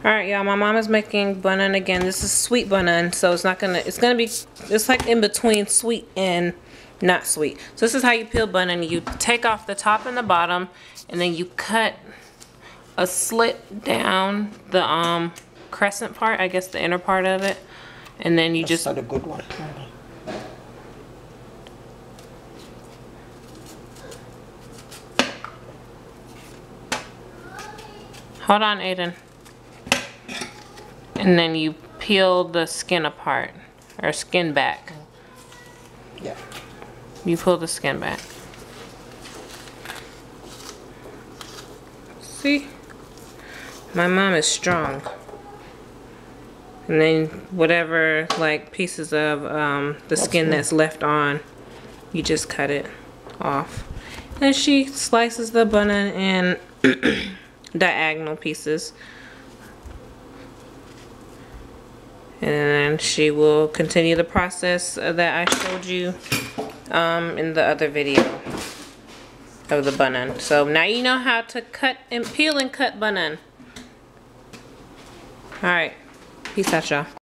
Alright, y'all, my mom is making bun again. This is sweet bun, so it's like in between sweet and not sweet. So this is how you peel bun. You take off the top and the bottom, and then you cut a slit down the crescent part, I guess the inner part of it, and then you just. That's not a good one. Hold on, Aiden. And then you peel the skin apart, or skin back. Yeah. You pull the skin back. See? My mom is strong. And then whatever like pieces of the skin that's left on, you just cut it off. And she slices the bun in diagonal pieces. And then she will continue the process that I showed you in the other video of the bun. So now you know how to cut and peel and cut bun. Alright, peace out, y'all.